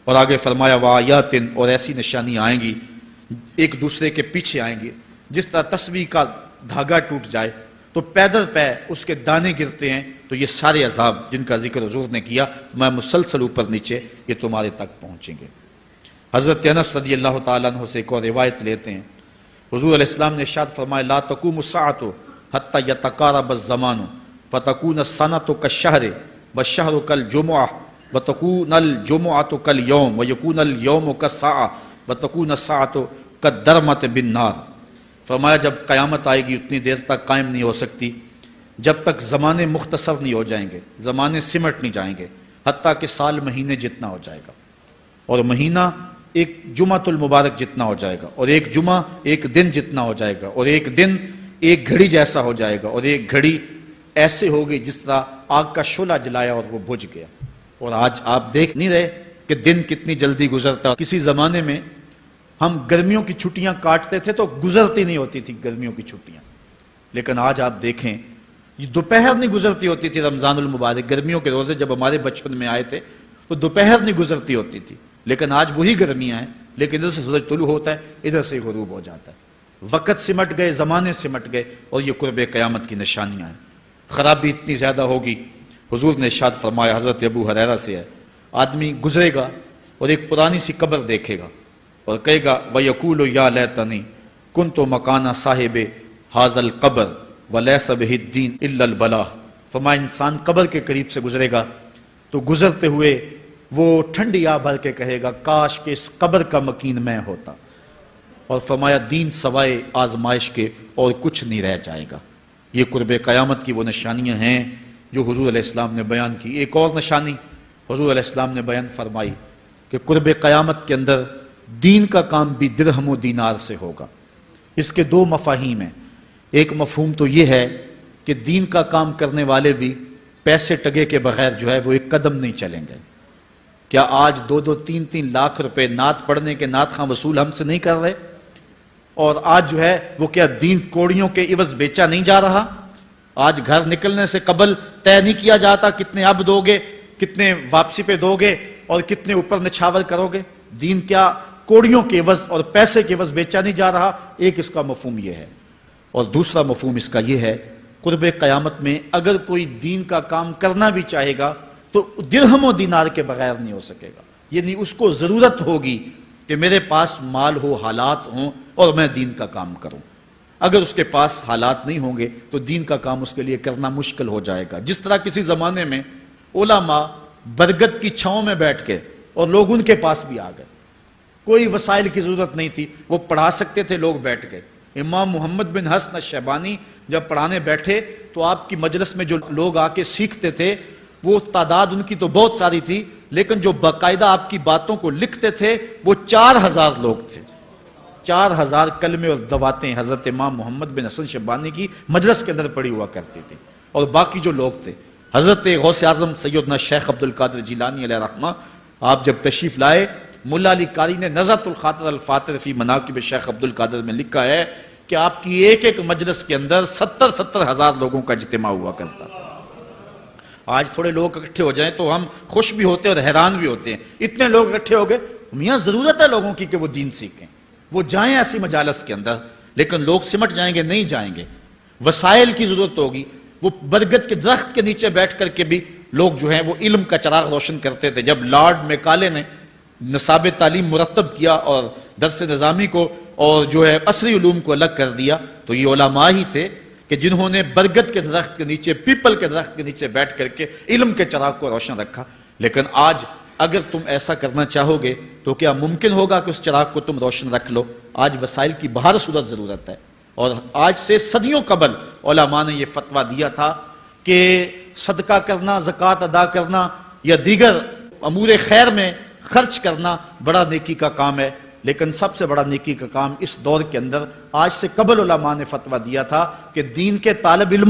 اور آگے فرمایا وَآیَاتٍ اور ایسی نشانیاں آئیں گی ایک دوسرے کے پیچھے آئیں گی. جس طرح تسبیح کا دھاگا ٹوٹ جائے تو پیدر پہ اس کے دانے گرتے ہیں، تو یہ سارے عذاب جن کا ذکر حضور نے کیا میں مسلسل اوپر نیچے یہ تمہارے تک پہنچیں گے. حضرت انس رضی اللہ تعالیٰ عنہ سے ایک اور روایت لیتے ہیں. حضور علیہ السلام نے ارشاد فرمایا لا تقوم الساعة حتى يتقارب الزمان فتكون السنة كالشهر والشهر كالجمعة وتكون الجمعة كاليوم ويكون اليوم كالساعة وتكون الساعة كالدرمة بالنار. فرمایا جب قیامت آئے گی اتنی دیر تک قائم نہیں ہو سکتی جب تک زمانے مختصر نہیں ہو جائیں گے، زمانے سمٹ نہیں جائیں گے، حتیٰ کہ سال مہینے جتنا ہو جائے گا، اور مہینہ ایک جمعۃ المبارک جتنا ہو جائے گا، اور ایک جمعہ ایک دن جتنا ہو جائے گا، اور ایک دن ایک گھڑی جیسا ہو جائے گا، اور ایک گھڑی ایسے ہوگی جس طرح آگ کا شعلہ جلایا اور وہ بجھ گیا۔ اور آج آپ دیکھ نہیں رہے کہ دن کتنی جلدی گزرتا۔ کسی زمانے میں ہم گرمیوں کی چھٹیاں کاٹتے تھے تو گزرتی نہیں ہوتی تھی گرمیوں کی چھٹیاں، لیکن آج آپ دیکھیں یہ دوپہر نہیں گزرتی ہوتی تھی۔ رمضان المبارک گرمیوں کے روزے جب ہمارے بچپن میں آئے تھے تو دوپہر نہیں گزرتی ہوتی تھی، لیکن آج وہی گرمیاں ہیں، لیکن ادھر سے سورج طلوع ہوتا ہے، ادھر سے غروب ہو جاتا ہے۔ وقت سمٹ گئے، زمانے سمٹ گئے، اور یہ قرب قیامت کی نشانیاں ہیں۔ خرابی اتنی زیادہ ہوگی، حضور نے ارشاد فرمایا، حضرت ابو ہریرہ سے ہے، آدمی گزرے گا اور ایک پرانی سی قبر دیکھے گا اور کہے گا وَيَقُولُ يَا لَيْتَنِي كُنْتُ مَكَانَ صَاحِبِ هَذَا الْقَبْرِ وَلَيْسَ بِهِ الدِّينُ إِلَّا الْبَلَاغُ۔ فرمایا انسان قبر کے قریب سے گزرے گا تو گزرتے ہوئے وہ ٹھنڈی آہ بھر کے کہے گا کاش کہ اس قبر کا مکین میں ہوتا، اور فرمایا دین سوائے آزمائش کے اور کچھ نہیں رہ جائے گا۔ یہ قرب قیامت کی وہ نشانیاں ہیں جو حضور علیہ السلام نے بیان کی۔ ایک اور نشانی حضور علیہ السلام نے بیان فرمائی کہ قرب قیامت کے اندر دین کا کام بھی درہم و دینار سے ہوگا۔ اس کے دو مفاہیم ہیں۔ ایک مفہوم تو یہ ہے کہ دین کا کام کرنے والے بھی پیسے ٹگے کے بغیر جو ہے وہ ایک قدم نہیں چلیں گے۔ کیا آج 2-2 3-3 لاکھ روپے نعت پڑھنے کے نعت خواں وصول ہم سے نہیں کر رہے؟ اور آج جو ہے وہ کیا دین کوڑیوں کے عوض بیچا نہیں جا رہا؟ آج گھر نکلنے سے قبل طے نہیں کیا جاتا کتنے اب دو گے، کتنے واپسی پہ دو گے، اور کتنے اوپر نچھاور کرو گے؟ دین کیا کوڑیوں کے عوض اور پیسے کے عوض بیچا نہیں جا رہا؟ ایک اس کا مفہوم یہ ہے، اور دوسرا مفہوم اس کا یہ ہے قرب قیامت میں اگر کوئی دین کا کام کرنا بھی چاہے گا تو درہم و دینار کے بغیر نہیں ہو سکے گا۔ یعنی اس کو ضرورت ہوگی کہ میرے پاس مال ہو، حالات ہوں، اور میں دین کا کام کروں۔ اگر اس کے پاس حالات نہیں ہوں گے تو دین کا کام اس کے لیے کرنا مشکل ہو جائے گا۔ جس طرح کسی زمانے میں علماء برگد کی چھاؤں میں بیٹھ کے، اور لوگ ان کے پاس بھی آ گئے، کوئی وسائل کی ضرورت نہیں تھی، وہ پڑھا سکتے تھے، لوگ بیٹھ گئے۔ امام محمد بن حسن الشیبانی جب پڑھانے بیٹھے تو آپ کی مجلس میں جو لوگ آ کے سیکھتے تھے وہ تعداد ان کی تو بہت ساری تھی، لیکن جو باقاعدہ آپ کی باتوں کو لکھتے تھے وہ 4000 لوگ تھے۔ 4000 کلمے اور دواتیں حضرت امام محمد بن حسن شیبانی کی مجلس کے اندر پڑھی ہوا کرتی تھی، اور باقی جو لوگ تھے حضرت غوث اعظم سیدنا شیخ عبد القادر جیلانی علیہ رحمہ، آپ جب تشریف لائے، ملا علی قاری نے نزہۃ الخاطر الفاتر فی مناقب شیخ عبد القادر میں لکھا ہے کہ آپ کی ایک ایک مجلس کے اندر 70 ہزار لوگوں کا اجتماع ہوا کرتا۔ آج تھوڑے لوگ اکٹھے ہو جائیں تو ہم خوش بھی ہوتے ہیں اور حیران بھی ہوتے ہیں، اتنے لوگ اکٹھے ہو گئے۔ میاں ضرورت ہے لوگوں کی کہ وہ دین سیکھیں، وہ جائیں ایسی مجالس کے اندر، لیکن لوگ سمٹ جائیں گے، نہیں جائیں گے۔ وسائل کی ضرورت ہوگی۔ وہ برگد کے درخت کے نیچے بیٹھ کر کے بھی لوگ جو ہیں وہ علم کا چراغ روشن کرتے تھے۔ جب لارڈ میکالے نے نصاب تعلیم مرتب کیا اور درس نظامی کو اور جو ہے عصری علوم کو الگ کر دیا، تو یہ علماء ہی تھے کہ جنہوں نے برگد کے درخت کے نیچے، پیپل کے درخت کے نیچے بیٹھ کر کے علم کے چراغ کو روشن رکھا۔ لیکن آج اگر تم ایسا کرنا چاہو گے تو کیا ممکن ہوگا کہ اس چراغ کو تم روشن رکھ لو؟ آج وسائل کی بہر صورت ضرورت ہے، اور آج سے صدیوں قبل علماء نے یہ فتویٰ دیا تھا کہ صدقہ کرنا، زکوٰۃ ادا کرنا یا دیگر امور خیر میں خرچ کرنا بڑا نیکی کا کام ہے، لیکن سب سے بڑا نیکی کا کام اس دور کے اندر آج سے قبل علماء نے فتویٰ دیا تھا کہ دین کے طالب علم